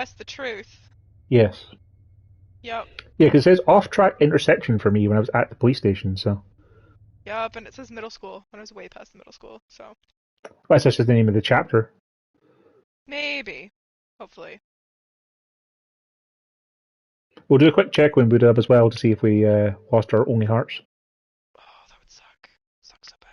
express the truth. Yes. Yep. Yeah, because it says off-track intersection for me when I was at the police station, so... Yep, and it says middle school, when I was way past the middle school, so... Well, that's just the name of the chapter. Maybe. Hopefully. We'll do a quick check when we do up as well to see if we lost our only hearts. Oh, that would suck. Suck so bad.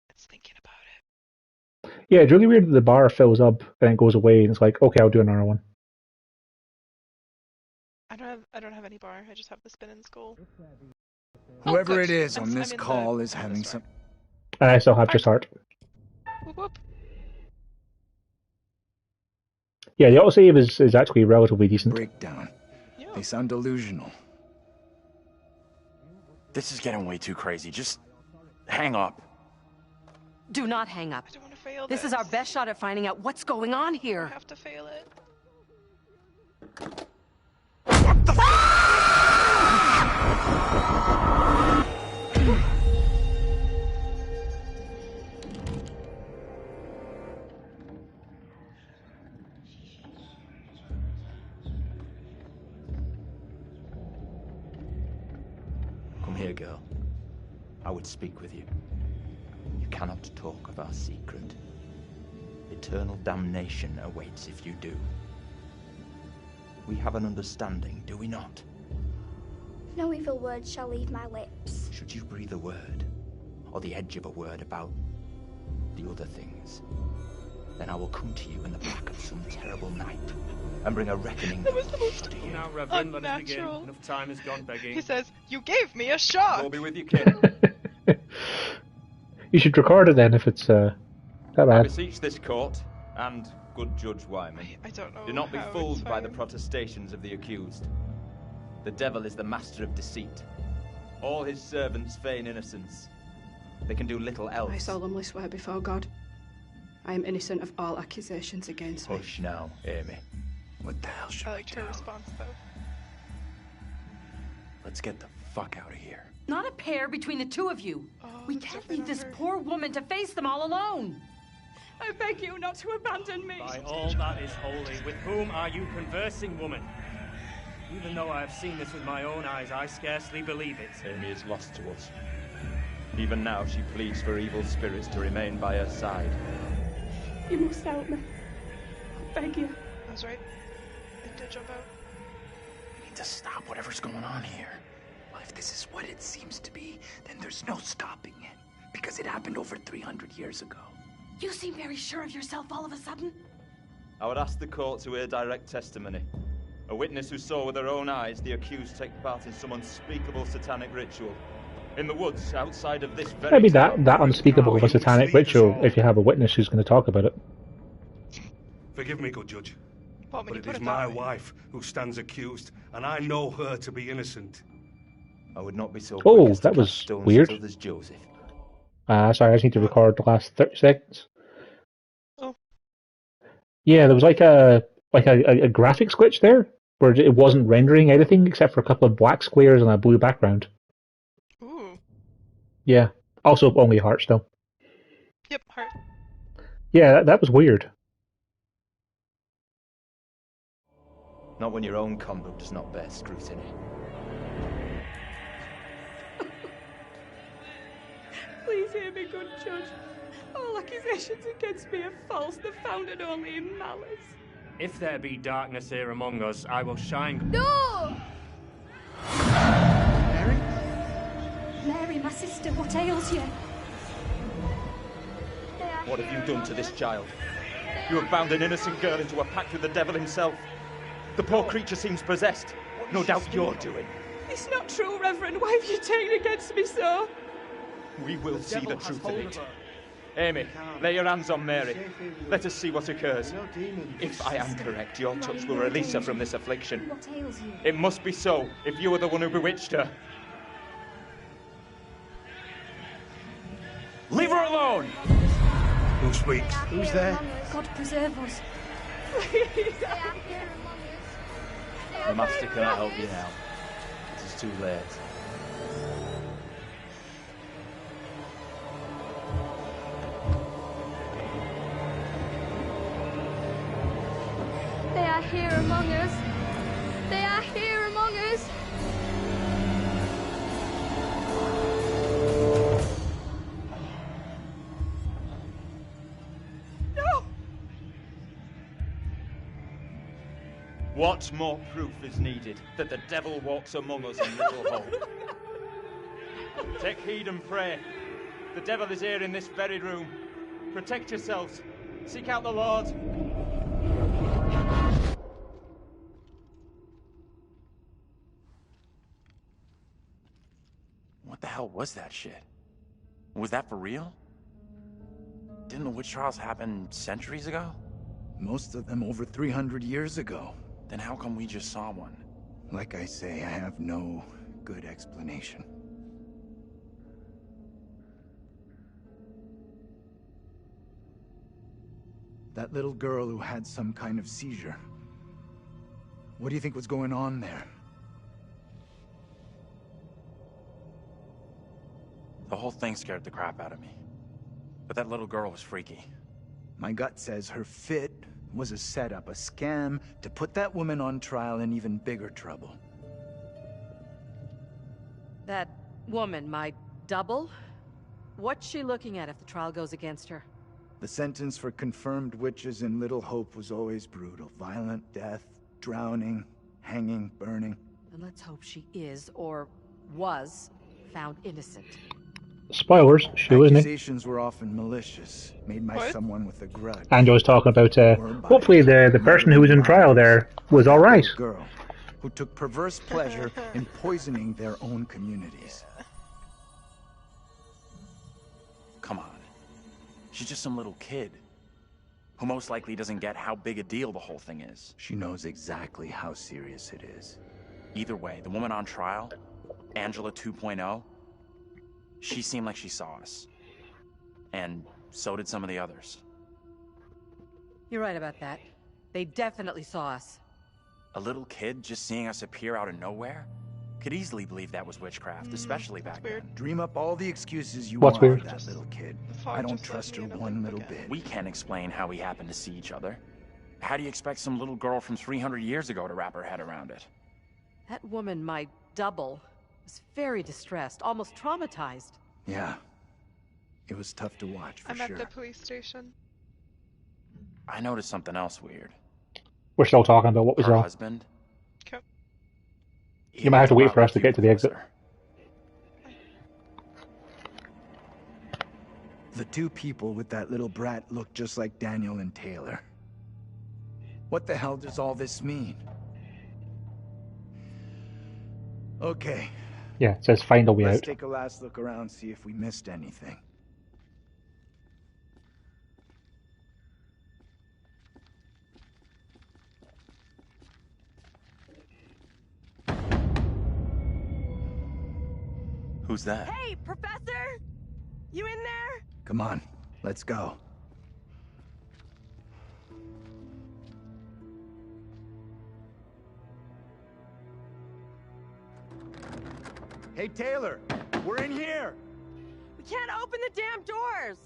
It's thinking about it. Yeah, it's really weird that the bar fills up and then goes away, and it's like, okay, I'll do another one. I don't have any bar. I just have the spin and skull. Whoever it is on this call is having some... And I still have just heart. Whoop whoop. Yeah, the autosave is actually relatively decent. breakdown. Yeah. They sound delusional. This is getting way too crazy. Just hang up. Do not hang up. I don't want to fail This is our best shot at finding out what's going on I here. have to fail it. What the Come here, girl. I would speak with you. You cannot talk of our secret. Eternal damnation awaits if you do. We have an understanding, do we not? No evil word shall leave my lips. Should you breathe a word, or the edge of a word about the other things, then I will come to you in the black of some terrible night and bring a reckoning That was the most to you. Now, Reverend, let us begin. unnatural. Enough time has gone begging. He says, "You gave me a shot." We'll be with you, kid. You should record it then if it's that I bad. beseech this court, and good Judge Wyman, I don't know. do not be how fooled it's by the fine. protestations of the accused. The devil is the master of deceit. All his servants feign innocence. They can do little else. I solemnly swear before God, I am innocent of all accusations against me. Hush now, Amy. What the hell should I we liked do? her response though. Let's get the fuck out of here. Not a pair between the two of you. Oh, We that's can't so leave good this on her. poor woman to face them all alone. I beg you not to abandon me. By all that is holy, with whom are you conversing, woman? Even though I have seen this with my own eyes, I scarcely believe it. Amy is lost to us. Even now she pleads for evil spirits to remain by her side. You must help me. I beg you. I was right. It did jump out. We need to stop whatever's going on here. Well, if this is what it seems to be, then there's no stopping it. Because it happened over 300 years ago. You seem very sure of yourself all of a sudden. I would ask the court to hear direct testimony. A witness who saw with her own eyes the accused take part in some unspeakable satanic ritual. In the woods outside of this very Maybe town. that unspeakable of a satanic ritual if you have a witness who's going to talk about it. Forgive me, good judge, Well, when but you it put is it my that way. wife who stands accused, and I know her to be innocent. I would not be so Oh, quick as to that cast was stones weird. at others, Joseph. Sorry, I just need to record the last 30 seconds. Oh. Yeah, there was like a graphics glitch there, where it wasn't rendering anything except for a couple of black squares on a blue background. Ooh. Yeah. Also, only heart still. Yep. Heart. Yeah, that was weird. Not when your own conduct does not bear scrutiny. Please hear me, good judge. All accusations against me are false. They're founded only in malice. If there be darkness here among us, I will shine. No! Mary? Mary, my sister, what ails you? What have you done to this child? You have bound an innocent girl into a pact with the devil himself. The poor creature seems possessed. No doubt you're doing. It's not true, Reverend. Why have you taken against me so? We will see the truth of it. Amy, lay your hands on Mary. Let us see what occurs. If I am correct, your touch will release her from this affliction. What ails you? It must be so, if you are the one who bewitched her. Leave her alone! Who speaks? Who's there? God preserve us. Please. They are here among us. The Master cannot help you now. It is too late. They are here among us. They are here among us. No! What more proof is needed that the devil walks among us in Little Hope? Take heed and pray. The devil is here in this very room. Protect yourselves. Seek out the Lord. What the hell was that shit? Was that for real? Didn't the witch trials happen centuries ago? Most of them over 300 years ago. Then how come we just saw one? Like I say, I have no good explanation. That little girl who had some kind of seizure. What do you think was going on there? The whole thing scared the crap out of me. But that little girl was freaky. My gut says her fit was a setup, a scam to put that woman on trial in even bigger trouble. That woman, my double? What's she looking at if the trial goes against her? The sentence for confirmed witches in Little Hope was always brutal. Violent death, drowning, hanging, burning. And let's hope she is, or was, found innocent. Spoilers, she was, isn't it? Accusations were often malicious, made by someone with a grudge. And I was talking about, hopefully the person who was in trial there was alright. Girl who took perverse pleasure in poisoning their own communities. Come on. She's just some little kid who most likely doesn't get how big a deal the whole thing is. She knows exactly how serious it is. Either way, the woman on trial, Angela 2.0, she seemed like she saw us. And so did some of the others. You're right about that. They definitely saw us. A little kid just seeing us appear out of nowhere? Could easily believe that was witchcraft, especially back then. Dream up all the excuses you What's want weird? for that little kid. I don't trust her one little bit. We can't explain how we happened to see each other. How do you expect some little girl from 300 years ago to wrap her head around it? That woman, my double, was very distressed, almost traumatized. Yeah. It was tough to watch, for I'm sure. at the police station. I noticed something else weird. We're still talking about what we Her saw. husband. Okay. You might have to wait for us to get to the exit. The two people with that little brat look just like Daniel and Taylor. What the hell does all this mean? Okay. Yeah, it says find a way Let's out. take a last look around, see if we missed anything. Who's that? Hey, Professor! You in there? Come on, let's go. Hey, Taylor, we're in here. We can't open the damn doors!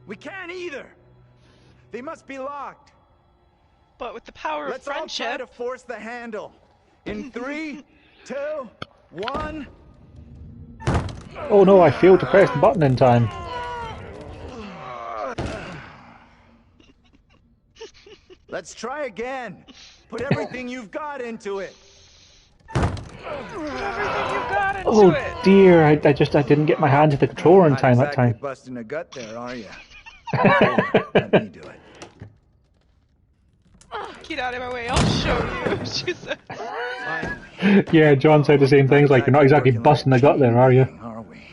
We can't either. They must be locked. But with the power Let's of all try friendship. to force the handle. In 3, 2, 1. Oh no, I failed to press the button in time. Let's try again. Put everything you've got into it. Everything you got into Oh it. dear, I didn't get my hand to the controller in time Not that time. exactly busting a gut there, are you? Let me do it. Get out of my way, I'll show you. She said. Yeah, John said the same things, like, you're not exactly busting the gut there, are you? Are we?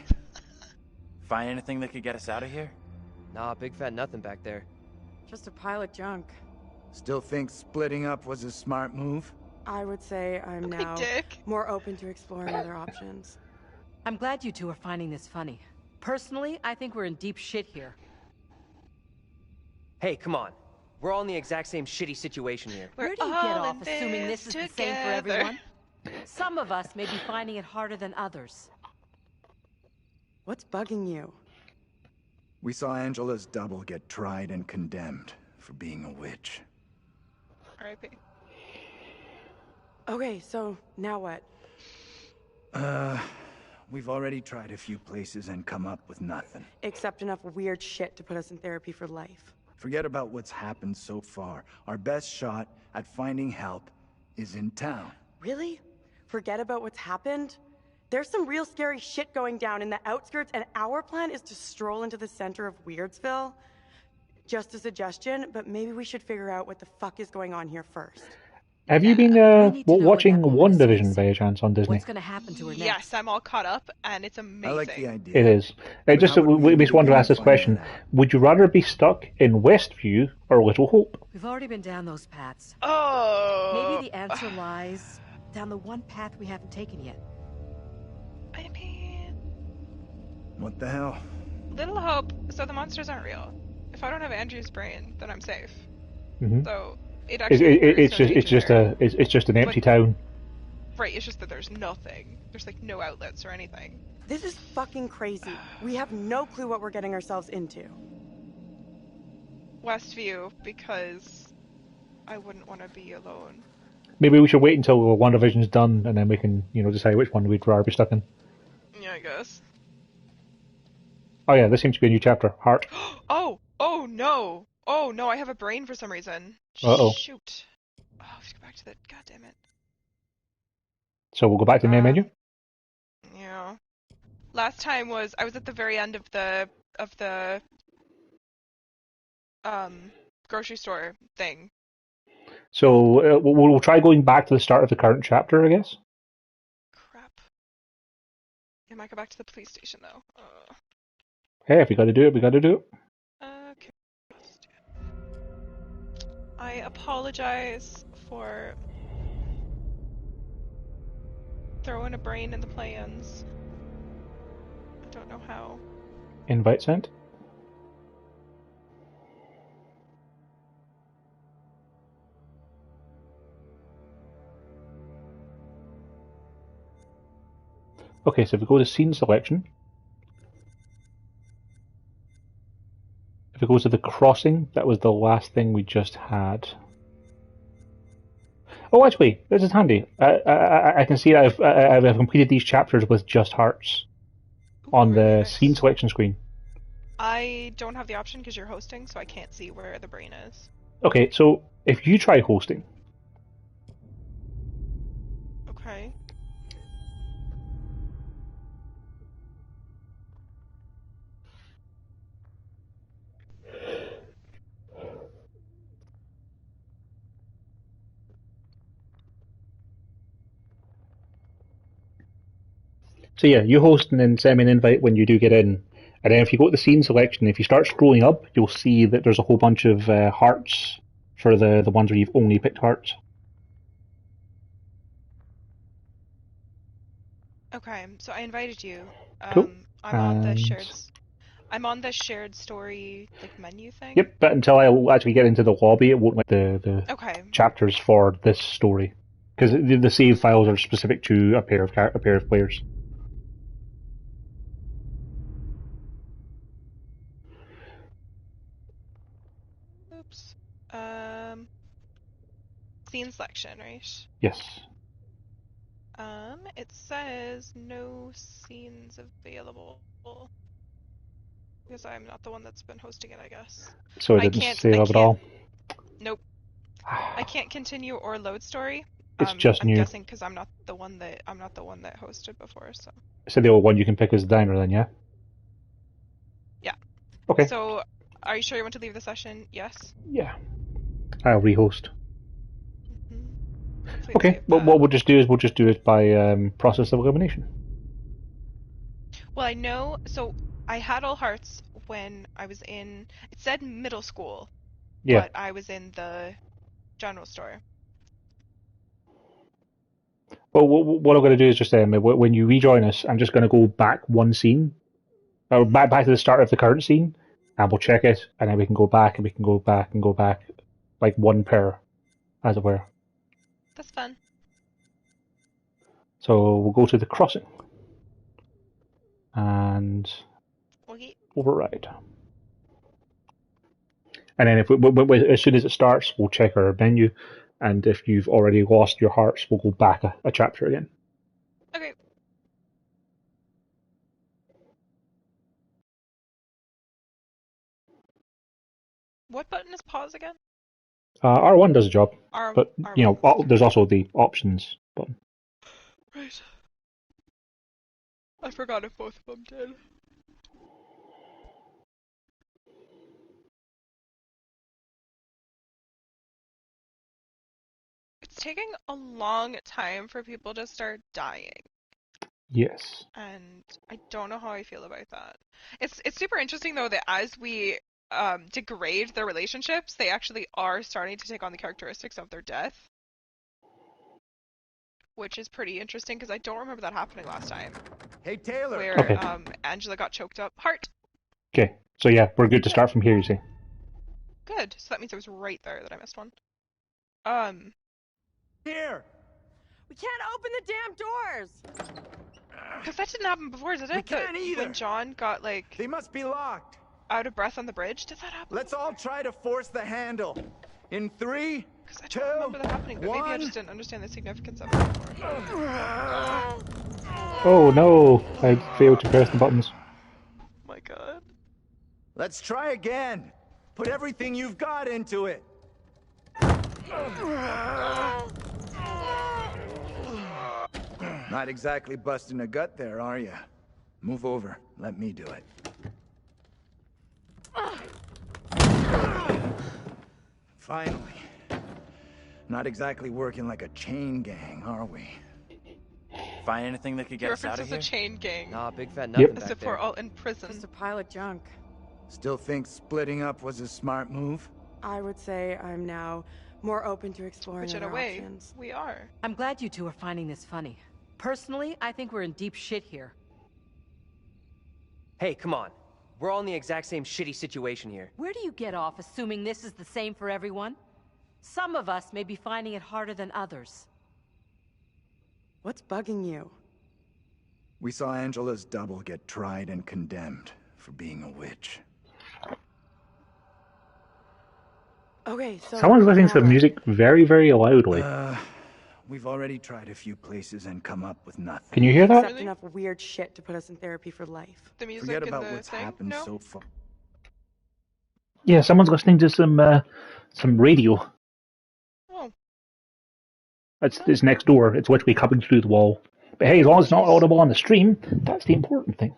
Find anything that could get us out of here? Nah, big fat nothing back there. Just a pile of junk. Still think splitting up was a smart move? I would say I'm now dick. more open to exploring other options. I'm glad you two are finding this funny. Personally, I think we're in deep shit here. Hey, come on. We're all in the exact same shitty situation here. Where do you get off assuming this is the same for everyone? Some of us may be finding it harder than others. What's bugging you? We saw Angela's double get tried and condemned for being a witch. R.I.P. Okay, so now what? We've already tried a few places and come up with nothing. Except enough weird shit to put us in therapy for life. Forget about what's happened so far. Our best shot at finding help is in town. Really? Forget about what's happened? There's some real scary shit going down in the outskirts, and our plan is to stroll into the center of Weirdsville. Just a suggestion, but maybe we should figure out what the fuck is going on here first. Have you been watching WandaVision by chance on Disney? What's going to happen to her next? Yes, I'm all caught up, and it's amazing. I like the idea. It is. We just wanted to ask this question. Would you rather be stuck in Westview or Little Hope? We've already been down those paths. Oh. Maybe the answer lies down the one path we haven't taken yet. I mean... What the hell? Little hope, so the monsters aren't real. If I don't have Andrew's brain, then I'm safe. Mm-hmm. So... It's just an empty town. Right, it's just that there's nothing. There's like no outlets or anything. This is fucking crazy. We have no clue what we're getting ourselves into. Westview, because I wouldn't want to be alone. Maybe we should wait until WandaVision's done and then we can, decide which one we'd rather be stuck in. Yeah, I guess. Oh yeah, this seems to be a new chapter. Heart. Oh no! Oh no, I have a brain for some reason. Uh-oh. Shoot. Oh, I have to go back to the... God damn it. So we'll go back to the main menu? Yeah. Last time I was at the very end of the grocery store thing. So we'll try going back to the start of the current chapter, I guess? Crap. I might go back to the police station, though. Hey, if we gotta do it, we gotta do it. Okay. I apologize for throwing a brain in the plans. I don't know how. Invite sent. Okay, so if we go to scene selection, if it goes to the crossing, that was the last thing we just had. Oh, actually, this is handy. I can see I've completed these chapters with just hearts on the scene selection screen. I don't have the option because you're hosting, so I can't see where the brain is. Okay, so if you try hosting. Okay. So yeah, you host and then send me an invite when you do get in. And then if you go to the scene selection, if you start scrolling up, you'll see that there's a whole bunch of hearts for the ones where you've only picked hearts. Okay, so I invited you. Cool. I'm on the shared story menu thing. Yep, but until I actually get into the lobby, it won't let the chapters for this story, because the save files are specific to a pair of players. Oops. Scene selection, right? Yes. It says no scenes available. Because I'm not the one that's been hosting it, I guess. So it didn't save up at all? Nope. I can't continue or load story. It's just new. I'm guessing because I'm not the one that hosted before, so. So the old one you can pick as the diner then, yeah? Yeah. Okay. So, are you sure you want to leave the session? Yes? Yeah. I'll rehost. Okay, well, what we'll just do it by process of elimination. Well, I know, so I had all hearts when I was in, it said middle school, yeah. But I was in the general store. Well, what I'm going to do is just, when you rejoin us, I'm just going to go back one scene, back to the start of the current scene, and we'll check it, and then we can go back, and we can go back, and go back, like one per, as it were. That's fun. So we'll go to the crossing and Okay. override. And then as soon as it starts, we'll check our menu, and if you've already lost your hearts, we'll go back a chapter again. Okay. What button is pause again? R1 does a job, but R1. there's also the options button. Right. I forgot if both of them did. It's taking a long time for people to start dying. Yes. And I don't know how I feel about that. It's super interesting though that as we degrade their relationships, they actually are starting to take on the characteristics of their death. Which is pretty interesting because I don't remember that happening last time. Hey, Taylor! Where Angela got choked up. Heart! Okay, so yeah, we're good to start from here, you see. Good, so that means it was right there that I missed one. Here! We can't open the damn doors! Because that didn't happen before, did it? We can't either! When John got, like... They must be locked! Out of breath on the bridge? Did that happen? Let's all try to force the handle. In 3, 2, I don't remember that happening, but 1... maybe I just didn't understand the significance of it before. Oh no, I failed to press the buttons. Oh my god. Let's try again. Put everything you've got into it. Not exactly busting a gut there, are you? Move over. Let me do it. Finally. Not exactly working like a chain gang, are we? Find anything that could get us out of here? References a chain gang. Nah, big fat nothing As back if there. we're all in prison. Just a pile of junk. Still think splitting up was a smart move? I would say I'm now more open to exploring Which in other a way, options. we are. I'm glad you two are finding this funny. Personally, I think we're in deep shit here. Hey, come on. We're all in the exact same shitty situation here. Where do you get off assuming this is the same for everyone? Some of us may be finding it harder than others. What's bugging you? We saw Angela's double get tried and condemned for being a witch. Okay, so... Someone's listening to the music very, very loudly. We've already tried a few places and come up with nothing. Can you hear that? Except enough weird shit to put us in therapy for life. The music Forget and about the what's thing? happened No? so far. Yeah, someone's listening to some radio. Oh. It's next door. It's literally coming through the wall. But hey, as long as it's not audible on the stream, that's the important thing.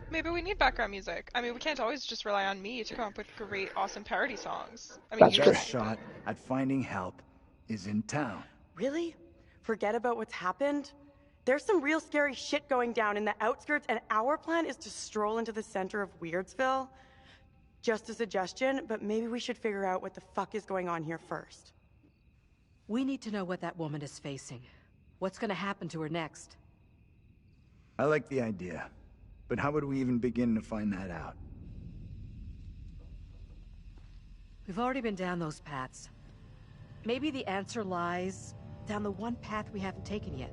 Maybe we need background music. I mean, we can't always just rely on me to come up with great, awesome parody songs. I mean, That's you true. Best shot at finding help is in town. Really? Forget about what's happened? There's some real scary shit going down in the outskirts, and our plan is to stroll into the center of Weirdsville. Just a suggestion, but maybe we should figure out what the fuck is going on here first. We need to know what that woman is facing. What's gonna happen to her next? I like the idea, but how would we even begin to find that out? We've already been down those paths. Maybe the answer lies down the one path we haven't taken yet.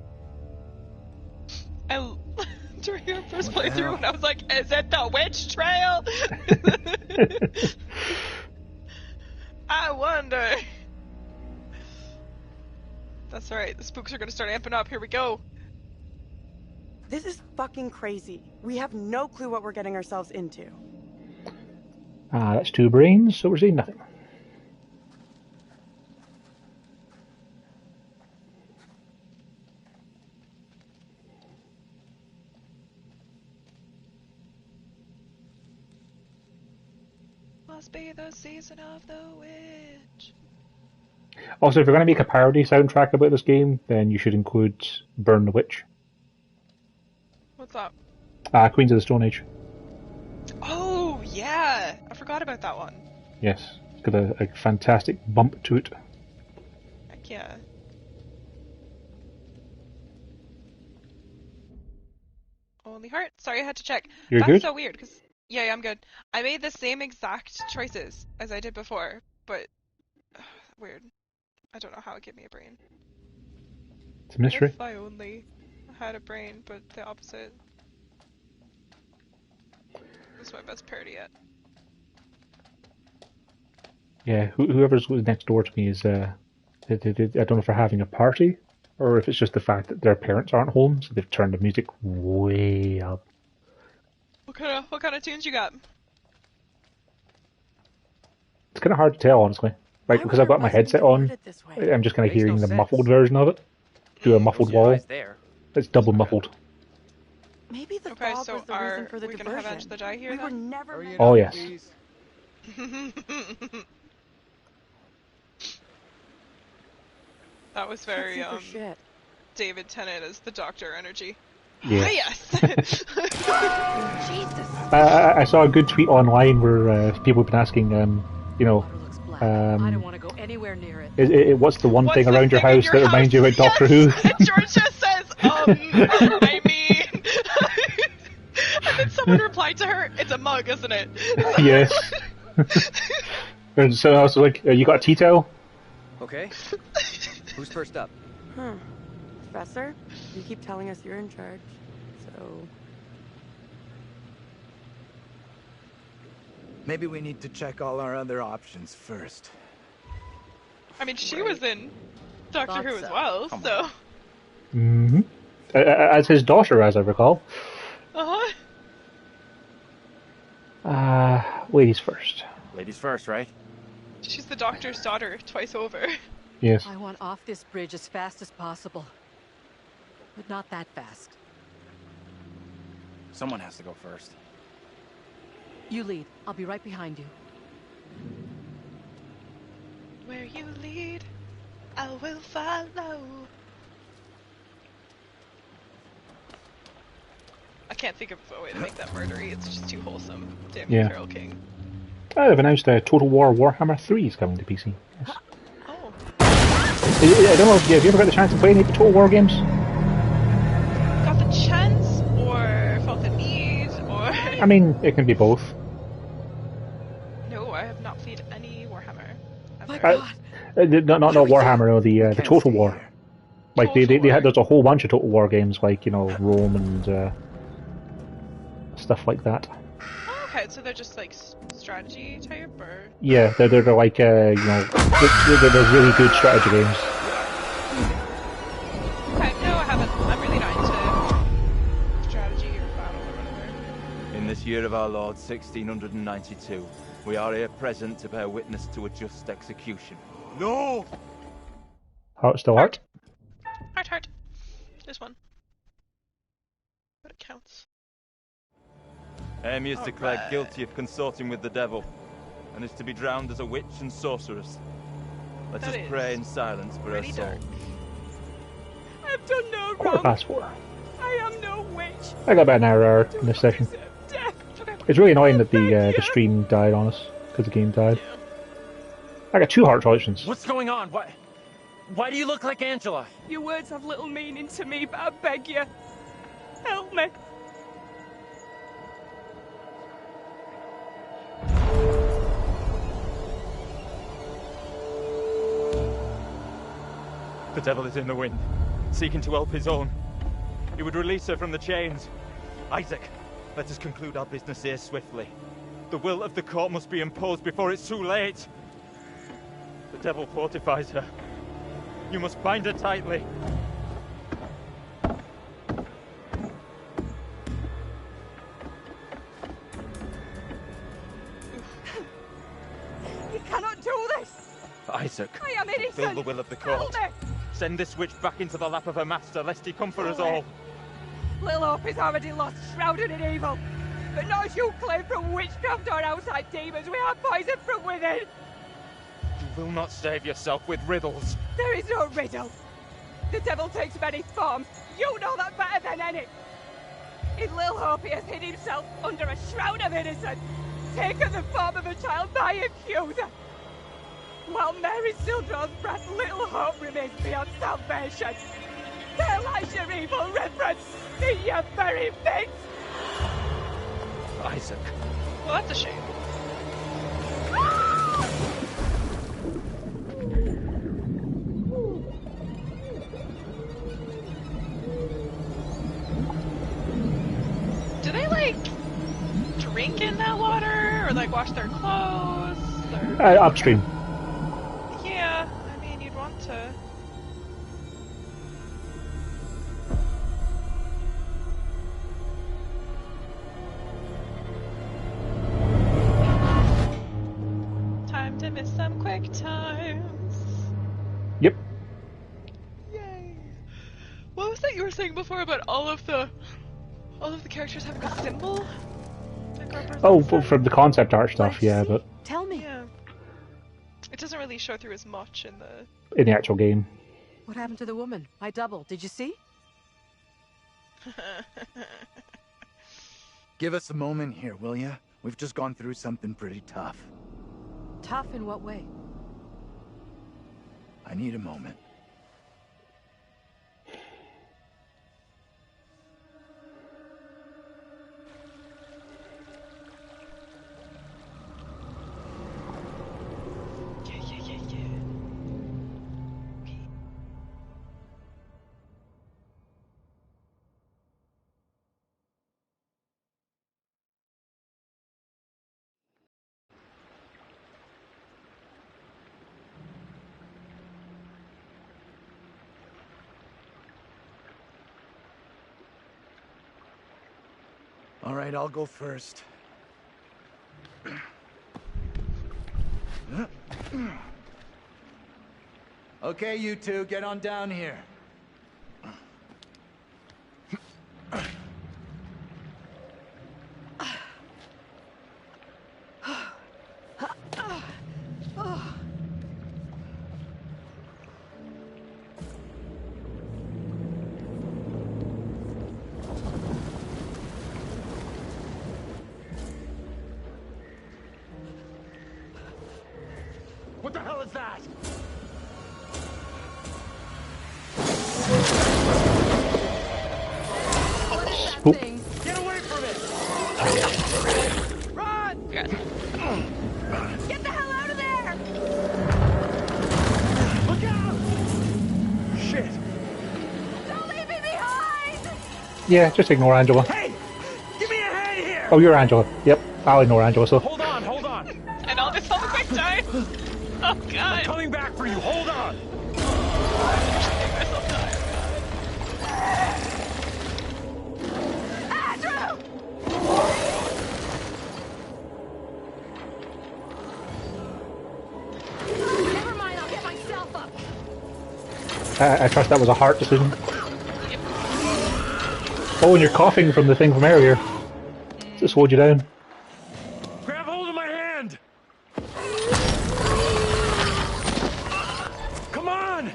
During your first What the playthrough, hell? when I was like, is it the witch trail? I wonder. That's right, the spooks are gonna start amping up. Here we go. This is fucking crazy. We have no clue what we're getting ourselves into. That's 2 brains, so we're seeing nothing. Must be the season of the witch. Also, if you're going to make a parody soundtrack about this game, then you should include Burn the Witch. What's up? Queens of the Stone Age. Oh, yeah! I forgot about that one. Yes, it's got a fantastic bump to it. Heck yeah. Only heart. Sorry, I had to check. You're That's good? so weird, because... Yeah, I'm good. I made the same exact choices as I did before, but... Weird. I don't know how it gave me a brain. It's a mystery. If I only had a brain, but the opposite. This is my best parody yet. Yeah, whoever's next door to me is, I don't know if they're having a party, or if it's just the fact that their parents aren't home, so they've turned the music way up. What kind of tunes you got? It's kind of hard to tell, honestly. Like, because I've got my headset on, I'm just kind of hearing the muffled version of it. Do a muffled wall. It's double muffled. Maybe the okay, fog so was the reason for the we diversion. gonna have Angela die here We then? were never meant Oh, yes. That was very, shit. David Tennant as the Doctor energy. Yeah. Yes! Jesus. I saw a good tweet online where people have been asking, you know, I don't want to go anywhere near it. what's the one thing the around your thing in house your that house? reminds you about Doctor Who? And George just says, I mean... and then someone replied to her, it's a mug, isn't it? Yes. And so I was like, you got a tea towel? Okay. Who's first up? Professor, you keep telling us you're in charge, so... Maybe we need to check all our other options first. I mean, she was in Doctor Who as well, so... Mm-hmm. As his daughter, as I recall. Uh-huh. Ladies first. Ladies first, right? She's the Doctor's daughter twice over. Yes. I want off this bridge as fast as possible. But not that fast. Someone has to go first. You lead. I'll be right behind you. Where you lead, I will follow. I can't think of a way to make that murdery. It's just too wholesome. Damn you, Yeah. Carol King. They've announced Total War Warhammer 3 is coming to PC. Yes. Oh. I don't know if have you ever got the chance to play any Total War games? Got the chance, or felt the need, or... I mean, it can be both. No, I have not played any Warhammer. My God. Not Warhammer, no, the Total War. Like they had, there's a whole bunch of Total War games, like, you know, Rome and stuff like that. Oh, okay, so they're just like strategy type, or? Yeah, they're like you know, they're really good strategy games. Okay, no, I haven't. I'm really not into strategy or battle or whatever. In this year of our Lord, 1692, we are here present to bear witness to a just execution. No! Heart still heart? Heart. There's one. But it counts. Amy is declared guilty of consorting with the devil, and is to be drowned as a witch and sorceress. Let us pray in silence for her soul. I've done no Quarter wrong. past 4. I am no witch. I got about an hour in this session. Death. It's really annoying that the stream died on us, because the game died. I got 2 heart options. What's going on? Why do you look like Angela? Your words have little meaning to me, but I beg you, help me. The devil is in the wind, seeking to help his own. He would release her from the chains. Isaac, let us conclude our business here swiftly. The will of the court must be imposed before it's too late. The devil fortifies her. You must bind her tightly. You cannot do this. Isaac, I am innocent. fulfill the will of the court. Help me. Send this witch back into the lap of her master, lest he come for us all. Little Hope is already lost, shrouded in evil. But not as you claim from witchcraft or outside demons. We are poisoned from within. You will not save yourself with riddles. There is no riddle. The devil takes many forms. You know that better than any. In Little Hope, he has hid himself under a shroud of innocence, taken the form of a child by accuser. While Mary still draws breath, Little Hope remains beyond salvation. There lies your evil reverence in your very midst. Isaac. Well, that's a shame. drink in that water or like wash their clothes. Or... Upstream. Yeah, I mean you'd want to. Time to miss some quick times. Yep. Yay! What was that you were saying before about all of the characters having a symbol? Oh, from the concept art stuff, yeah, but Tell me. Yeah. It doesn't really show through as much in the actual game. What happened to the woman? My double. Did you see? Give us a moment here, will ya? We've just gone through something pretty tough. Tough in what way? I need a moment. All right, I'll go first. Okay, you two, get on down here. What the hell is that? What is that thing? Get away from it! Run! Yes. Get the hell out of there! Look out! Shit! Don't leave me behind! Yeah, just ignore Angela. Hey! Give me a hand here! Oh, you're Angela. Yep, I'll ignore Angela, so... Hold on, hold on! And all this on the quick time. Oh god. I'm coming back for you, hold on! Andrew! Never mind, I'll get myself up. I trust that was a heart decision. Oh, and you're coughing from the thing from earlier. Just slowed you down. Grab hold of my hand! Come on!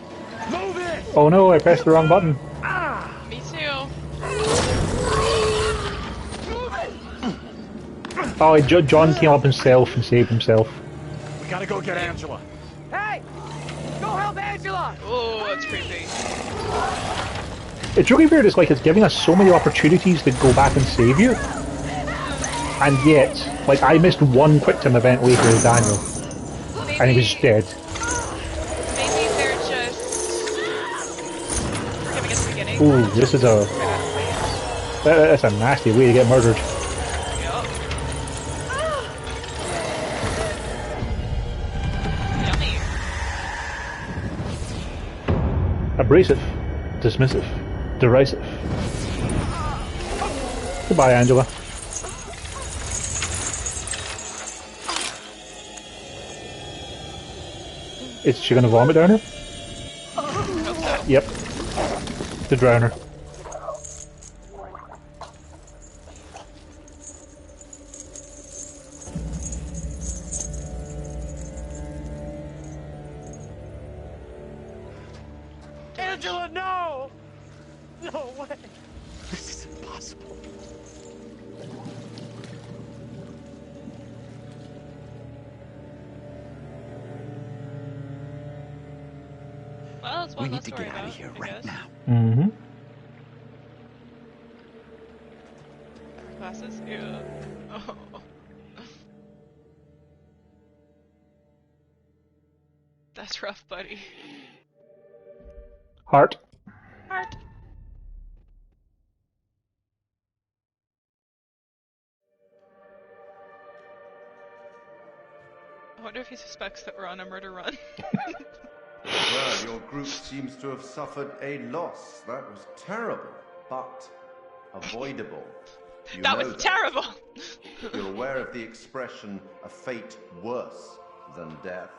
Move it! Oh no, I pressed the wrong button. Me too. Oh, John came up himself and saved himself. We gotta go get Angela. Hey! Go help Angela! Oh, that's creepy. It's really weird, it's like it's giving us so many opportunities to go back and save you. And yet, like, I missed one quick time event later with Daniel. Maybe, and he was dead. Maybe they're just giving us the beginning. Ooh, this is a... That's a nasty way to get murdered. Yup. Yummy. Abrasive. Dismissive. Derisive. Goodbye, Angela. Is she gonna vomit down her? Yep. To drown her. Angela, no! No way! This is impossible. Well, it's one We need less to story get out of about, here I right guess. now. Mm-hmm. Glasses? Yeah. Oh. That's rough, buddy. Heart. Heart. if he suspects that we're on a murder run. Well, your group seems to have suffered a loss. That was terrible, but avoidable. You That know was terrible! You're aware of the expression, a fate worse than death.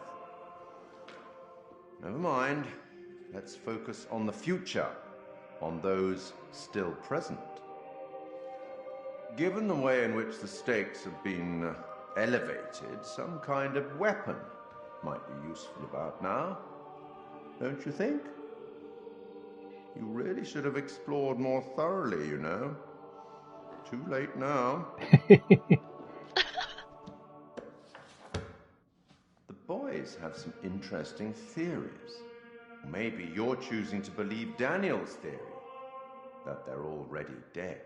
Never mind. Let's focus on the future, on those still present. Given the way in which the stakes have been elevated, some kind of weapon might be useful about now. Don't you think? You really should have explored more thoroughly, you know. Too late now. The boys have some interesting theories. Maybe you're choosing to believe Daniel's theory, that they're already dead.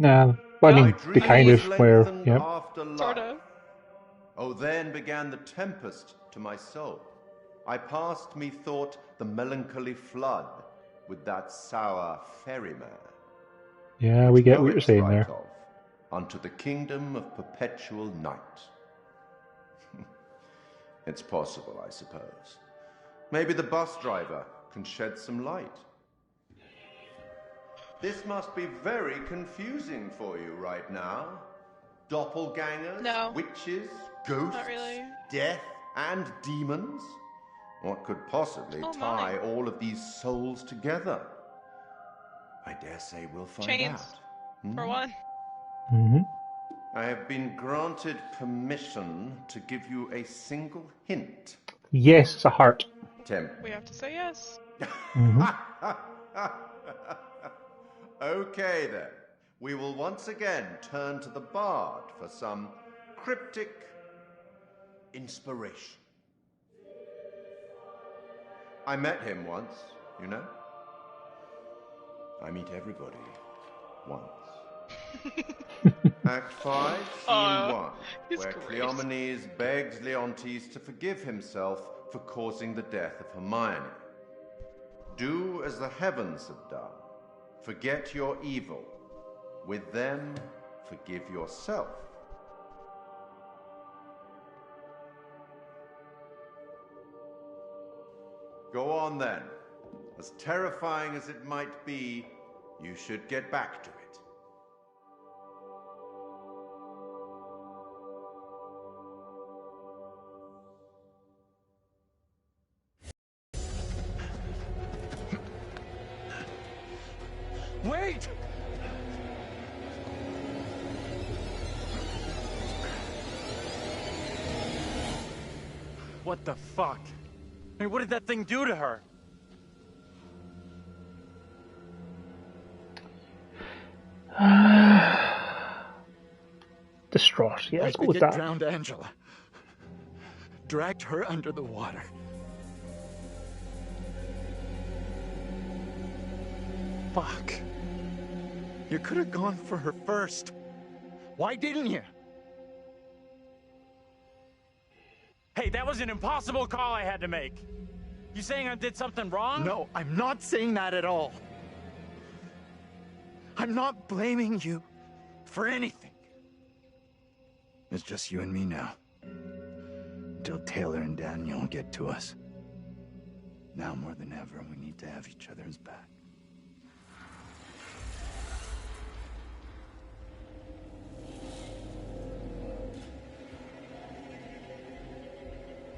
Nah, well, I mean, they kind of were, yeah. Sort of. Oh, then began the tempest to my soul. I passed, methought, the melancholy flood with that sour ferryman. Yeah, we get what you're saying there. Unto the kingdom of perpetual night. It's possible, I suppose. Maybe the bus driver can shed some light. This must be very confusing for you right now. Doppelgangers, witches, ghosts, not really. death, and demons. What could possibly tie all of these souls together? I dare say we'll find Chains, out. for one. Mm-hmm. I have been granted permission to give you a single hint. Yes, it's a heart. We have to say yes. Mm-hmm. Okay then. We will once again turn to the bard for some cryptic inspiration. I met him once, you know. I meet everybody once. Act 5, Scene 1, where Cleomenes begs Leontes to forgive himself for causing the death of Hermione. Do as the heavens have done. Forget your evil. With them, forgive yourself. Go on then. As terrifying as it might be, you should get back to it. Wait! What the fuck? Hey, what did that thing do to her? Distraught, yeah, let's go Like with it that. drowned Angela. Dragged her under the water. Fuck. You could have gone for her first. Why didn't you? Hey, that was an impossible call I had to make. You saying I did something wrong? No, I'm not saying that at all. I'm not blaming you for anything. It's just you and me now. Until Taylor and Daniel get to us. Now more than ever, we need to have each other's back.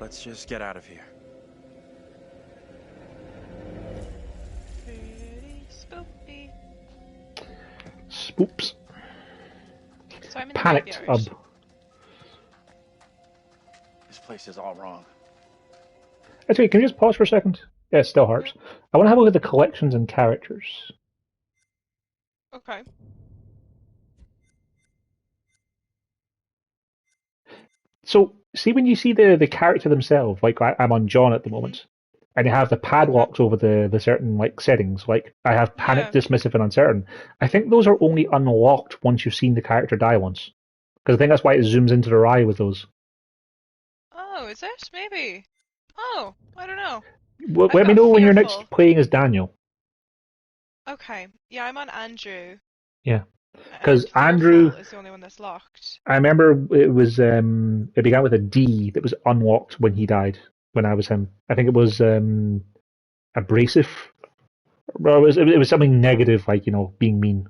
Let's just get out of here. Pretty spooky. Spoops. So I'm in the Panicked graveyard. This place is all wrong. Actually, can you just pause for a second? Yeah, it still hurts. I want to have a look at the collections and characters. Okay. So, see when you see the character themselves, like I'm on John at the moment, and you have the padlocks over the certain like settings, like I have panic, dismissive, and uncertain. I think those are only unlocked once you've seen the character die once, because I think that's why it zooms into their eye with those. Oh, is it? Maybe. Oh, I don't know. Well, let me know when you're next fearful. playing as Daniel. Okay. Yeah, I'm on Andrew. Yeah. Because And Andrew, fearful is the only one that's locked. I remember it was it began with a D that was unlocked when he died. When I was him, I think it was abrasive. Well, it was something negative, like being mean.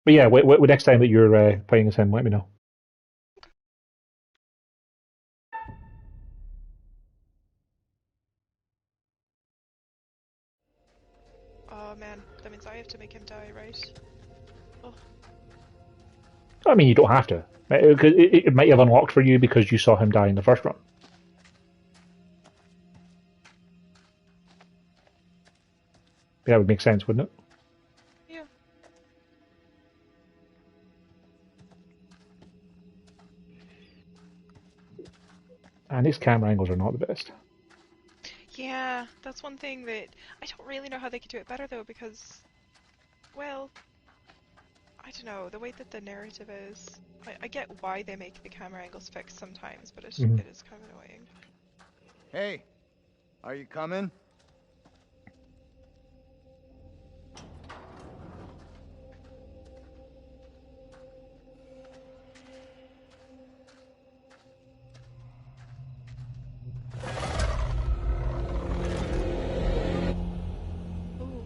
But yeah, next time that you're playing as him, let me know. Oh man, that means I have to make him die, right? Oh. I mean, you don't have to. It might have unlocked for you because you saw him die in the first run. That would make sense, wouldn't it? Yeah. And these camera angles are not the best. Yeah, that's one thing that I don't really know how they could do it better though, because, well, I don't know, the way that the narrative is, I get why they make the camera angles fixed sometimes, but it is kind of annoying. Hey, are you coming? Ooh.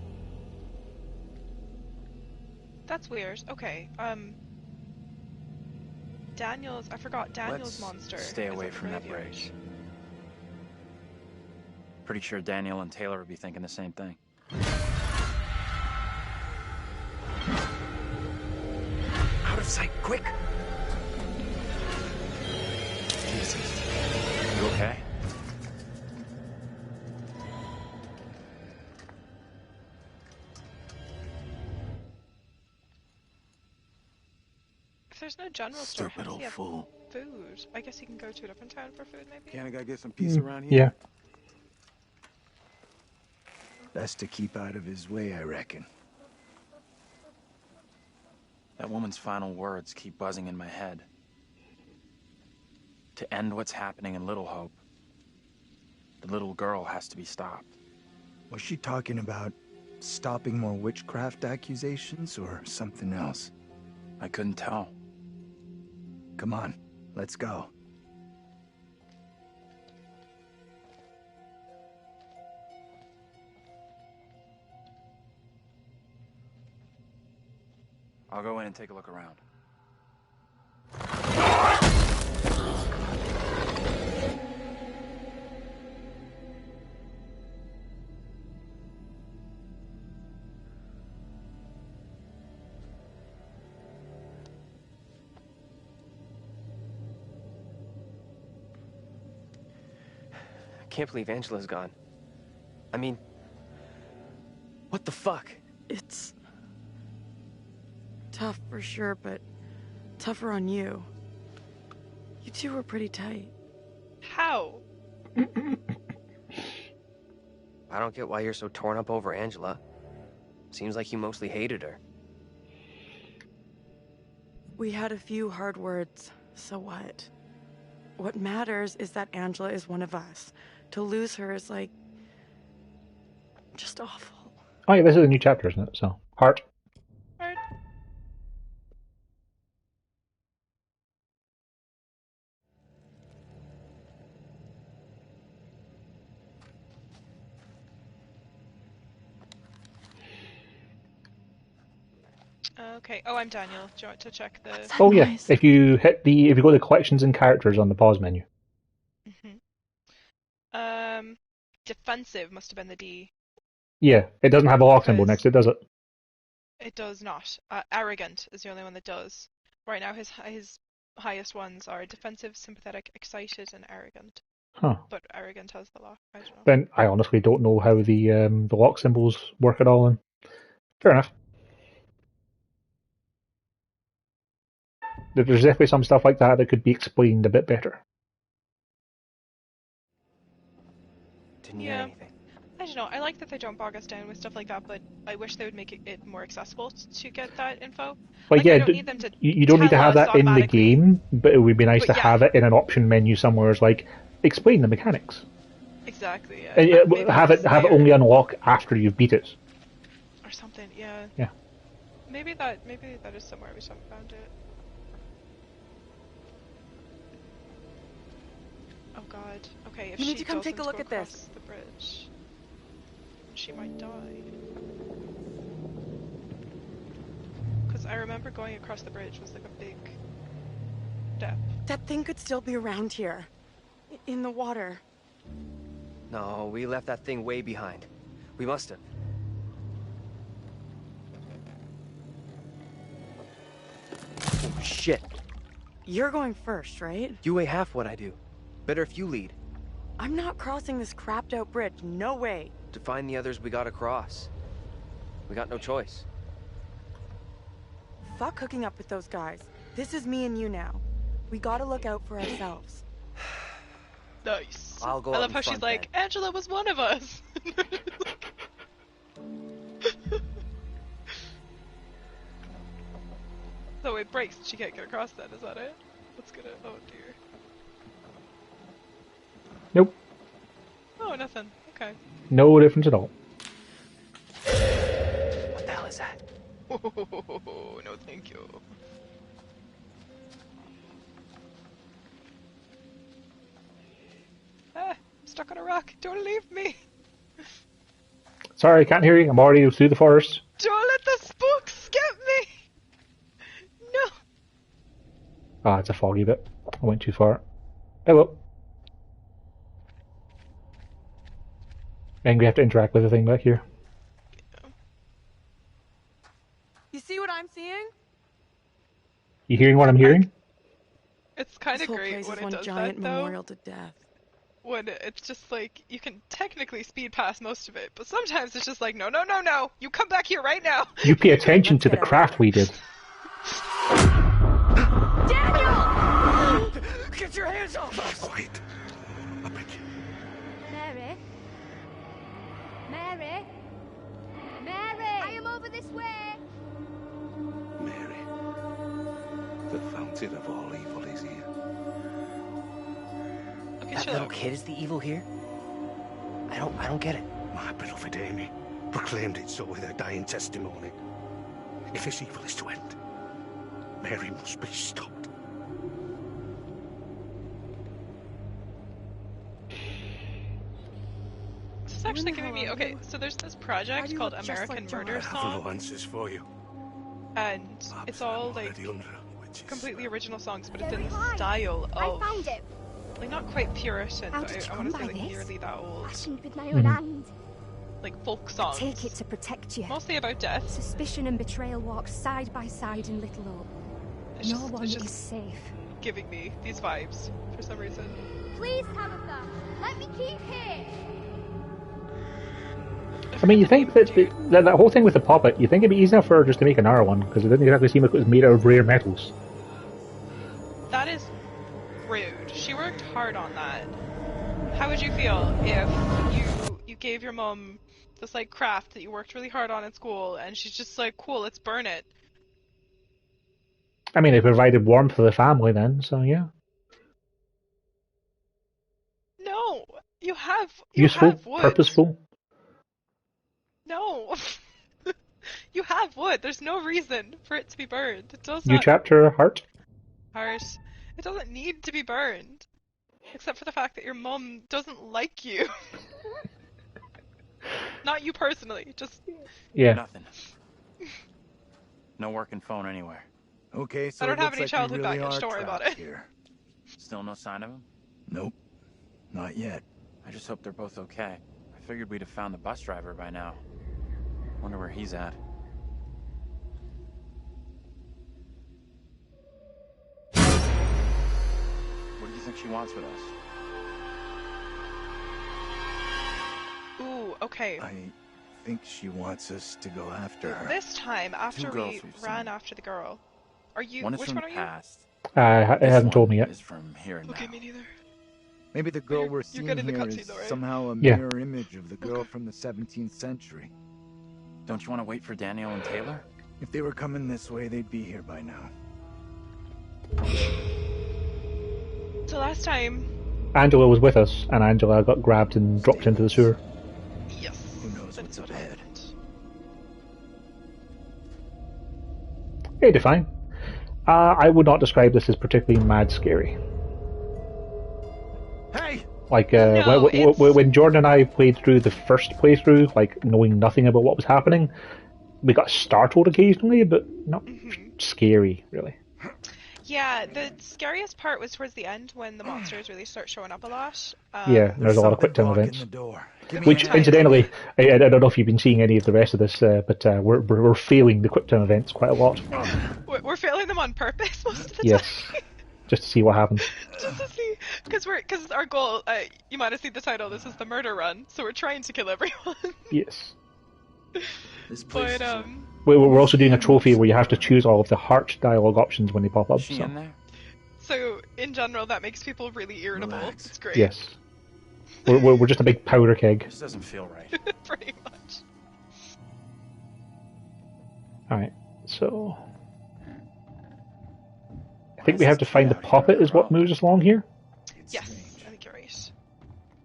That's weird. Okay, I forgot Daniel's monster. Stay away from that graveyard. bridge. Pretty sure Daniel and Taylor would be thinking the same thing. Out of sight, quick! Jesus. You okay? If there's no general store, how does he have food? I guess he can go to a different town for food, maybe? Can a guy get some peace around here? Yeah. Best to keep out of his way, I reckon. That woman's final words keep buzzing in my head. To end what's happening in Little Hope, the little girl has to be stopped. Was she talking about stopping more witchcraft accusations or something else? I couldn't tell. Come on, let's go. I'll go in and take a look around. I can't believe Angela's gone. I mean, what the fuck? It's tough for sure, but tougher on you. You two were pretty tight. How? I don't get why you're so torn up over Angela. Seems like you mostly hated her. We had a few hard words, so what? What matters is that Angela is one of us. To lose her is like... just awful. Oh yeah, this is a new chapter, isn't it? So, Heart. Heart. Okay. Oh, I'm Daniel. Do you want to check the... Oh yeah, if you go to collections and characters on the pause menu. Defensive must have been the D. Yeah, it doesn't have a lock symbol next to it, does it? It does not. Arrogant is the only one that does. Right now, his highest ones are defensive, sympathetic, excited, and arrogant. Huh. But arrogant has the lock. I don't know. Then I honestly don't know how the lock symbols work at all. And fair enough. There's definitely some stuff like that could be explained a bit better. Didn't hear anything. I don't know. I like that they don't bog us down with stuff like that, but I wish they would make it more accessible to get that info. Like, yeah, I don't need them to you don't need to have that in the game, but it would be nice to have it in an option menu somewhere. It's like, explain the mechanics. Exactly. Yeah. And have it only unlock after you've beat it. Or something. Yeah. Yeah. Maybe that is somewhere we just haven't found it. Oh god. Okay, if You she need to come take a doesn't look go at this. across the bridge, she might die. Because I remember going across the bridge was like a big step. That thing could still be around here. In the water. No, we left that thing way behind. We must have. Oh, shit. You're going first, right? You weigh half what I do. Better if you lead. I'm not crossing this crapped out bridge. No way. To find the others we gotta cross. We got no choice. Fuck hooking up with those guys. This is me and you now. We gotta look out for ourselves. Nice. I'll go I out love in how she's front like, Angela was one of us. So it breaks and she can't get across then, is that it? Let's get it. Oh dear. Nope. Oh, nothing. Okay. No difference at all. What the hell is that? Oh, no thank you. Ah, stuck on a rock. Don't leave me. Sorry, I can't hear you. I'm already through the forest. Don't let the spooks get me. No. Ah, it's a foggy bit. I went too far. Hello. And we have to interact with the thing back here. You see what I'm seeing? You hearing what I'm hearing? It's kind This of whole great place when is it one does giant that, though. memorial to death. When it's just like, you can technically speed past most of it, but sometimes it's just like, no, no, no, no, you come back here right now. You pay attention to the craft we did. Daniel! Get your hands off us! Quiet. I beg you. Mary? Mary? Mary! I am over this way! Mary. The fountain of all evil is here. Okay, That chill little out. kid is the evil here? I don't get it. My beloved Amy proclaimed it so with her dying testimony. If this evil is to end, Mary must be stopped. This is actually giving me, okay, so there's this project called American Murder I have Song, no answers for you. and it's all like Already under which is completely original songs, but it's in the style I of, found it. like, not quite Puritan, How but did you I want come to say by like this? nearly that old, Fashioned with my own hand. like folk songs. Take it to protect you. Mostly about death. Suspicion and betrayal walk side by side in Little Hope. It's No just, one it's is just safe. giving me these vibes for some reason. Please, Tabitha, let me keep here. I mean, you think that whole thing with the puppet, you think it'd be easy enough for her just to make another one, because it didn't exactly seem like it was made out of rare metals. That is rude. She worked hard on that. How would you feel if you gave your mum this like craft that you worked really hard on in school, and she's just like, cool, let's burn it. I mean, it provided warmth for the family then, so yeah. No, you have Useful, wood. purposeful. No, you have wood. There's no reason for it to be burned. It does New not. chapter, heart. Heart. It doesn't need to be burned, except for the fact that your mum doesn't like you. Not you personally, just Yeah. Nothing. No working phone anywhere. Okay, so I don't it have looks any like childhood we really baggage, are don't worry about trapped it. Here. Still no sign of him? Nope. Not yet. I just hope they're both okay. I figured we'd have found the bus driver by now. Wonder where he's at. What do you think she wants with us? Ooh, okay. I think she wants us to go after her. This time, after girls we we've ran seen. after the girl, are you? One is Which from one the are you? past. It hasn't told me yet. Is from here and Okay, now. me neither. Maybe the girl we're you're seeing good in the here cutscene is though, right? somehow a Yeah. mirror image of the girl from the 17th century. Don't you want to wait for Daniel and Taylor? If they were coming this way, they'd be here by now. So last time, Angela was with us, and Angela got grabbed and dropped into the sewer. yes, Who knows that what's is what ahead? happened. Yeah, define. I would not describe this as particularly mad scary. Hey! Like, when Jordan and I played through the first playthrough, like, knowing nothing about what was happening, we got startled occasionally, but not scary, really. Yeah, the scariest part was towards the end when the monsters really start showing up a lot. Yeah, there's a lot of quick time events. Which, Yeah. incidentally, I don't know if you've been seeing any of the rest of this, but we're failing the quick time events quite a lot. We're failing them on purpose most of the Yes, time. just to see what happens. Just to see, because our goal, you might have seen the title, this is the murder run, so we're trying to kill everyone. Yes. But, We're also doing a trophy where you have to choose all of the heart dialogue options when they pop up. So, in general, that makes people really irritable. It's great. Yes. We're just a big powder keg. This doesn't feel right. Pretty much. Alright, so... I think we have to find the puppet is what moves us along here. Yes, I think you're right.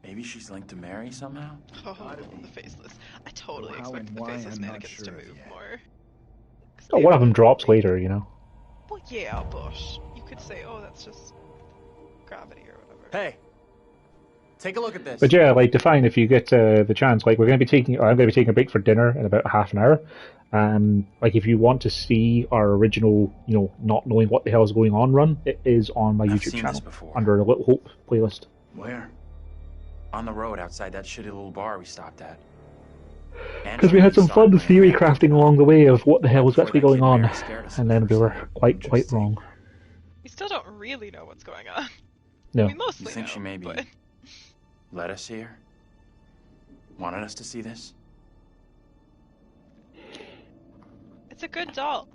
Maybe she's linked to Mary somehow? Oh, the faceless. I totally expect the faceless mannequins to move more. Oh, one of them drops later, you know. Well, yeah, but you could say, oh, that's just gravity or whatever. Hey! Take a look at this. But yeah, like, Define, if you get the chance, like, I'm going to be taking a break for dinner in about half an hour. Like, if you want to see our original, not knowing what the hell is going on run, it is on my YouTube channel under a Little Hope playlist. Where? On the road outside that shitty little bar we stopped at. Because we had some fun theory crafting along the way of what the hell was actually going on, and then we were quite wrong. We still don't really know what's going on. No. We mostly You think know, she maybe but... led us here? Wanted us to see this? It's a good doll.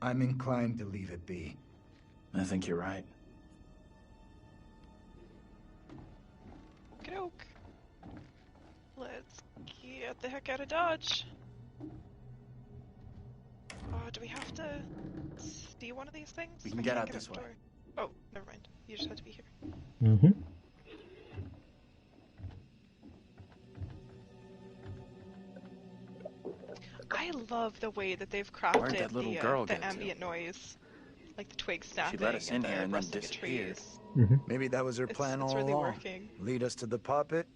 I'm inclined to leave it be. I think you're right. Oak. Let's get the heck out of Dodge. Oh, do we have to see one of these things? We can get out this way. Oh, never mind. You just have to be here. Mm-hmm. I love the way that they've crafted that little girl the get to? ambient noise. Like the twigs snapping She let us in and here the and then rustling of disappeared. trees. Mm-hmm. Maybe that was her plan It's all really along. working. Lead us to the puppet.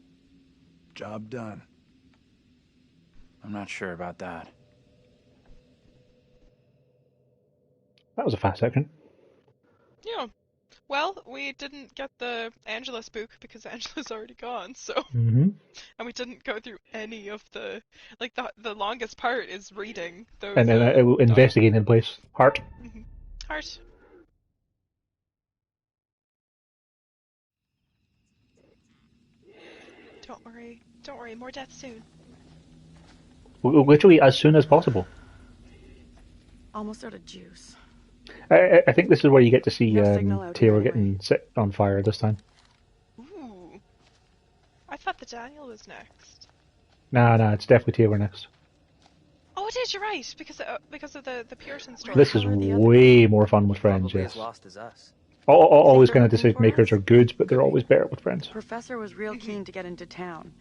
Job done. I'm not sure about that. That was a fast section. Yeah. Well, we didn't get the Angela spook because Angela's already gone, so... Mm-hmm. And we didn't go through any of the... Like, the longest part is reading those... And then investigating in place. Heart. Mm-hmm. Heart. Don't worry, more death soon. Literally as soon as possible. Almost out of juice. I think this is where you get to see Taylor Taylor getting set on fire this time. Ooh. I thought the Daniel was next. Nah, it's definitely Taylor next. Oh, it is, you're right, because of the Puritan story. This is way more fun with friends, yes. As lost as us. All these kind of decision makers are good, but they're always better with friends. Professor was real keen to get into town.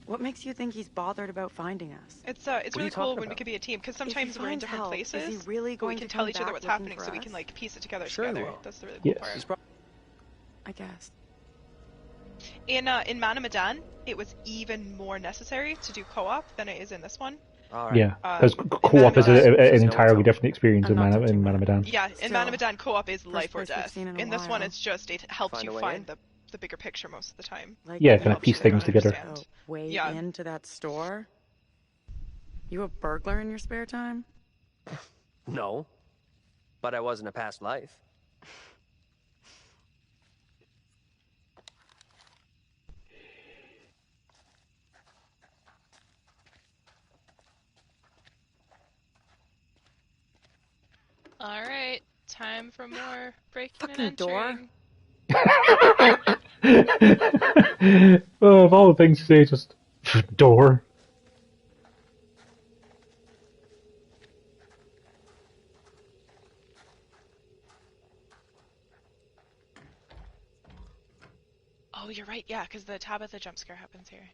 What makes you think he's bothered about finding us? It's really cool when we could be a team, because sometimes we're in different places, is he really going we can to tell come each other back what's looking happening, for so we us? can like piece it together Sure he together. will. That's the really cool part. I guess. In Man of Medan, it was even more necessary to do co-op than it is in this one. Right. Yeah, because co-op is an entirely different experience in Man of Medan. Yeah, in Man of Medan, co-op is life or place we've death. seen in a In this one, while. it's just, it helps Find a you way find in. the bigger picture most of the time. Like, Yeah, you kind of helped piece you things together. go way Yeah. into that store? You a burglar in your spare time? No. But I was in a past life. Alright, time for more breaking Fucking and door. entering. Oh, of all the things to say, just door. Oh, you're right, yeah, because the Tabitha jump scare happens here.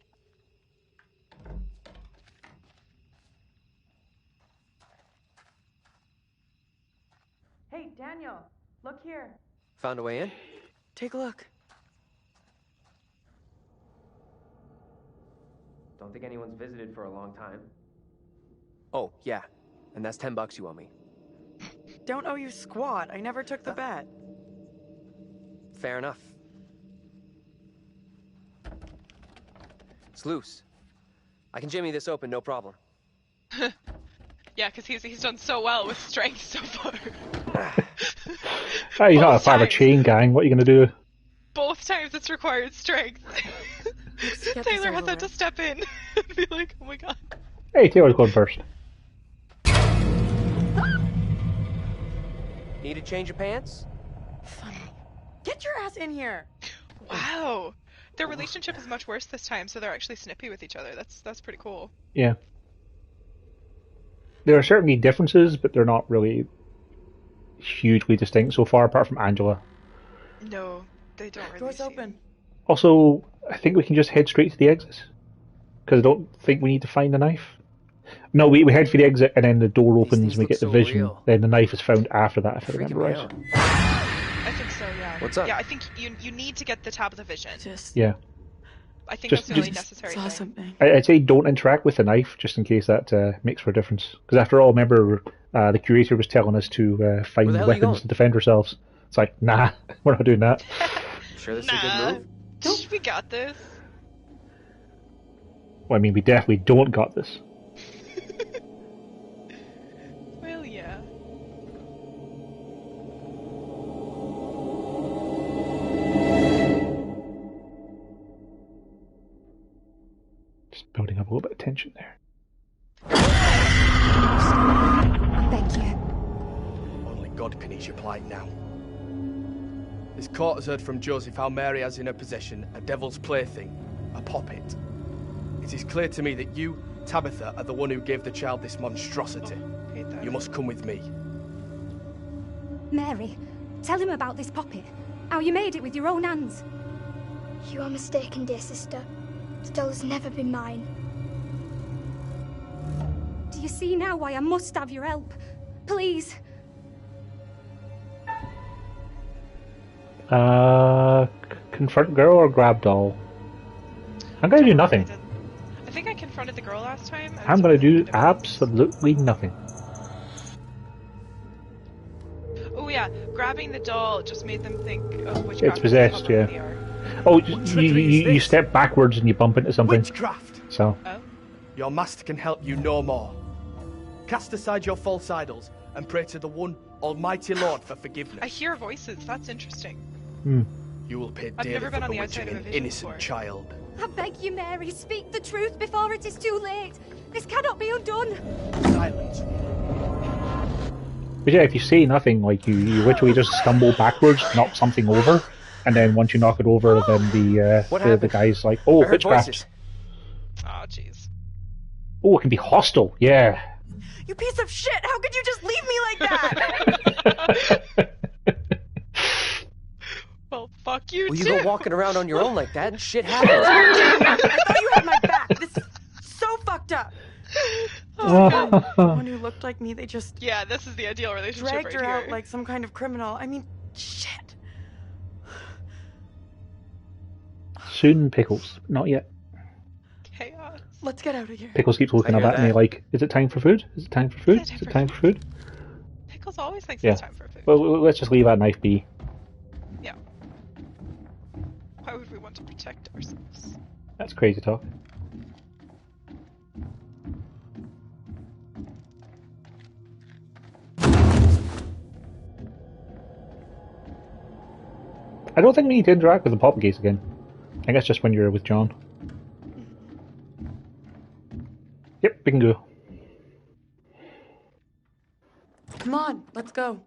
Hey, Daniel, look here. Found a way in? Take a look. Don't think anyone's visited for a long time. Oh, yeah. And that's $10 you owe me. Don't owe you squat. I never took the bet. Fair enough. It's loose. I can jimmy this open, no problem. Yeah, because he's done so well with strength so far. He's not a part of a chain gang. What are you going to do? Both times it's required strength. Taylor has had to step in and be like, oh my god. Hey, Taylor's going first. Need to change your pants? Get your ass in here. Wow. Their relationship is much worse this time, so they're actually snippy with each other. That's pretty cool. Yeah. There are certainly differences, but they're not really hugely distinct so far, apart from Angela. No, they don't really Door's open. Also, I think we can just head straight to the exit. Because I don't think we need to find the knife. No, we head for the exit and then the door opens and we get the vision. Real. Then the knife is found after that, if I remember right. I think so, yeah. What's up? Yeah, I think you need to get the tab of the vision. Yeah. I think that's the only necessary thing. Something. I'd say don't interact with the knife, just in case that makes for a difference. Because after all, remember, the curator was telling us to find weapons and defend ourselves. It's like, nah, we're not doing that. Sure this is a good move? We got this. Well, I mean, we definitely don't got this. Well, yeah. Just building up a little bit of tension there. Thank you. Only God can ease your plight now. This court has heard from Joseph how Mary has in her possession a devil's plaything, a poppet. It is clear to me that you, Tabitha, are the one who gave the child this monstrosity. You must come with me. Mary, tell him about this poppet. How you made it with your own hands. You are mistaken, dear sister. The doll has never been mine. Do you see now why I must have your help? Please. Confront girl or grab doll? I'm gonna do nothing. I think I confronted the girl last time. I'm gonna do absolutely nothing. Oh yeah, grabbing the doll just made them think of witchcraft. It's possessed, yeah. Oh, you step backwards and you bump into something. Witchcraft! So. Oh. Your master can help you no more. Cast aside your false idols and pray to the one almighty Lord for forgiveness. I hear voices. That's interesting. You will pay I've dearly never been for on the bewitching outside of a an vision innocent before. child. I beg you, Mary, speak the truth before it is too late. This cannot be undone. Silence. But yeah, if you say nothing, like you literally just stumble backwards, knock something over, and then once you knock it over, then the guy's like, "Oh, witchcraft." Oh, jeez. Oh, it can be hostile. Yeah. You piece of shit! How could you just leave me like that? Well, fuck you Well, too. you go walking around on your own like that, and shit happens. I thought you had my back. This is so fucked up. The one who looked like me, they just Yeah, this is the ideal relationship dragged right her here. out like some kind of criminal. I mean, shit. Soon, Pickles. Not yet. Chaos. Let's get out of here. Pickles keeps looking up at me like, "Is it time for food? Is it time for food? Is it time for food?" Pickles always thinks Yeah. it's time for food. Well, let's just leave that knife be. Yeah. Why would we want to protect ourselves? That's crazy talk. I don't think we need to interact with the pop case again. I think that's just when you're with John. Yep, we can go. Come on, let's go.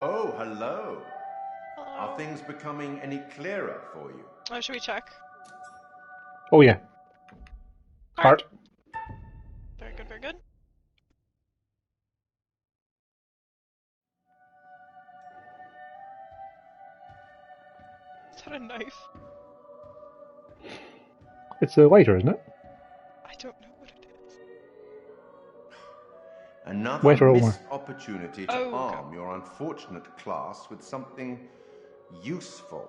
Oh, hello. Are things becoming any clearer for you? Oh, should we check? Oh yeah. Heart. Very good, very good. Is that a knife? It's a lighter, isn't it? I don't know what it is. Another missed opportunity to arm your unfortunate class with something useful.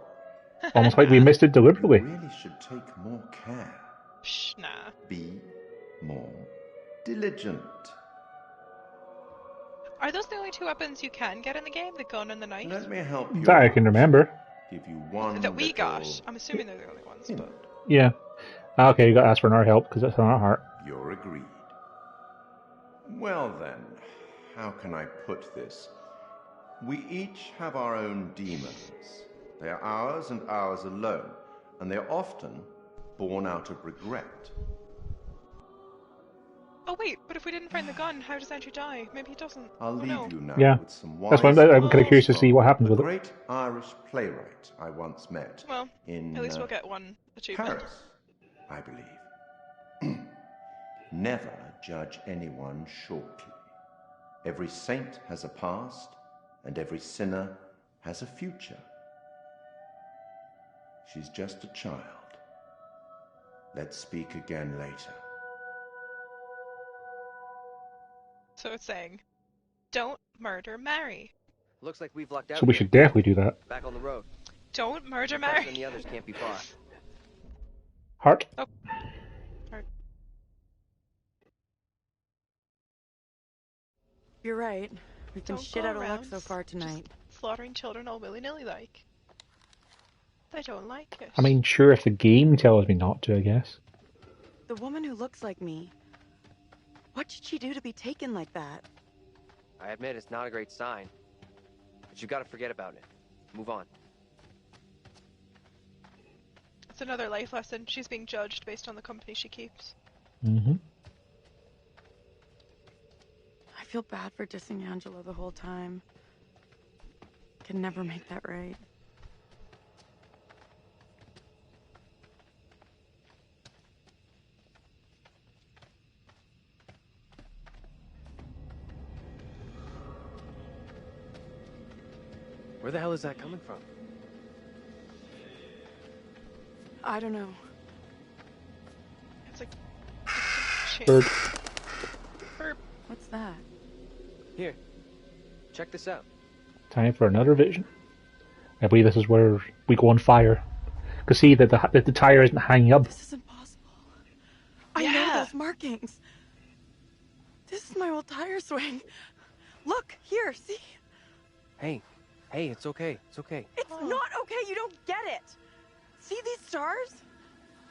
Almost like we missed it deliberately. You really should take more care. Psh, nah. Be more diligent. Are those the only two weapons you can get in the game? The gun and the knife? Let me help you. That I can remember. Give you one that we got. I'm assuming they're the only ones, but... Yeah. Okay, you got to ask for our help because it's on our heart. You're agreed. Well then, how can I put this? We each have our own demons. They are ours and ours alone, and they are often born out of regret. Oh wait, but if we didn't find the gun, how does Andrew die? Maybe he doesn't. I'll leave you now with some wise that's why I'm kind of curious to see what happens with it. A great Irish playwright I once met. Well, in at least we'll get one achievement. Paris, I believe. Never judge anyone shortly. Every saint has a past, and every sinner has a future. She's just a child. Let's speak again later. So it's saying, don't murder Mary. Looks like we've lucked out. So we should definitely do that. Back on the road. Don't murder Mary. And the others can't be far. Heart. Oh. Heart. You're right. We've been shit out of luck so far tonight. Slaughtering children all willy-nilly like. I don't like it. I mean, sure, if the game tells me not to, I guess. The woman who looks like me. What did she do to be taken like that? I admit it's not a great sign. But you gotta forget about it. Move on. It's another life lesson. She's being judged based on the company she keeps. Mm-hmm. I feel bad for dissing Angela the whole time. Can never make that right. Where the hell is that coming from? I don't know. It's like... Bird. Burp. What's that? Here. Check this out. Time for another vision. I believe this is where we go on fire. Because see that the tire isn't hanging up. This isn't possible. I know those markings. This is my old tire swing. Look, here, see? Hey, it's okay. It's okay. It's not okay. You don't get it. See these stars?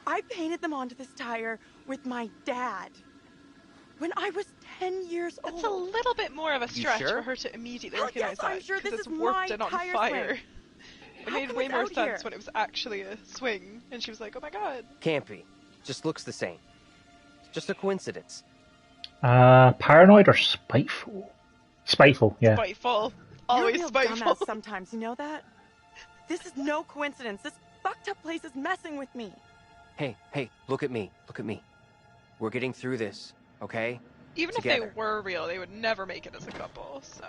I painted them onto this tire with my dad. When I was 10 years old. It's a little bit more of a stretch for her to immediately recognize that. I'm sure this it's is warped my and on tire fire. swing. It made way more sense when it was actually a swing, and she was like, "Oh my god." Can't be. Just looks the same. It's just a coincidence. Paranoid or spiteful? Spiteful, yeah. Spiteful. Always You're a real spiteful. dumbass sometimes, you know that? This is no coincidence. This fucked up place is messing with me. Hey, look at me. Look at me. We're getting through this, okay? Even Together. if they were real, they would never make it as a couple, so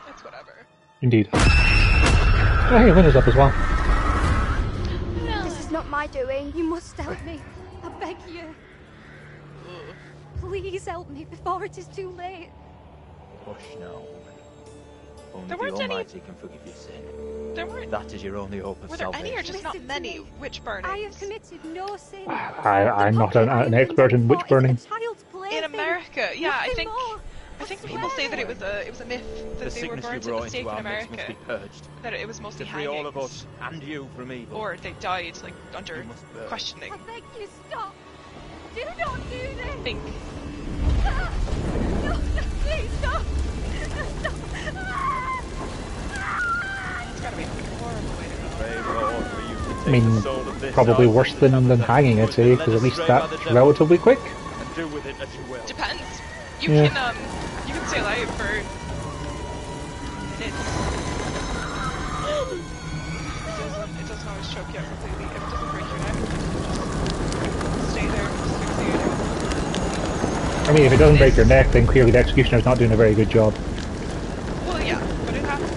it's whatever. Indeed. Oh, hey, Linda's up as well. This is not my doing. You must help me. I beg you. Please help me before it is too late. Hush now, woman. Only There the weren't any- Almighty can forgive your sin. There weren't. That is your only hope of Were there salvation. any or just not many witch burnings? I have committed no sin. I'm not an expert in witch burning. In America, yeah, I think people say that it was a myth that The they were sickness burned you at brought the stake into in our midst America. must be purged. That it was mostly To free hangings. all of us and you from evil. Or they died like under burn. questioning. I beg you, stop. Do not do this. Think. No, please stop. Stop. It's gotta be a horrible way to go. Brave Lord, for you to I take mean, the soul of this probably house worse and than become the hanging, I'd say, led because at least astray by the that's devil, relatively quick. And do with it as you will. Depends. You Yeah. can stay alive for minutes. doesn't always choke you out completely. If it doesn't break your neck, just stay there and fixate. I mean, if it doesn't break your neck, then clearly the executioner's not doing a very good job. Well, yeah, but it happens.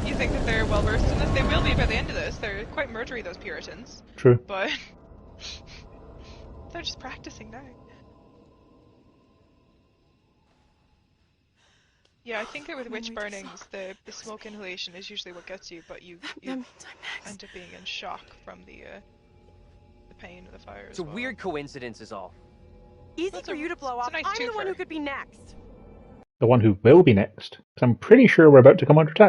You think that they're well versed in this? They will be by the end of this. They're quite murdery, those Puritans. True. But they're just practicing now. Yeah, I think that with witch burnings, the smoke inhalation is usually what gets you, but you end up being in shock from the pain of the fire. It's a weird coincidence is all. Easy for you to blow off. Nice I'm the one who could be next. The one who will be next. 'Cause I'm pretty sure we're about to come under attack.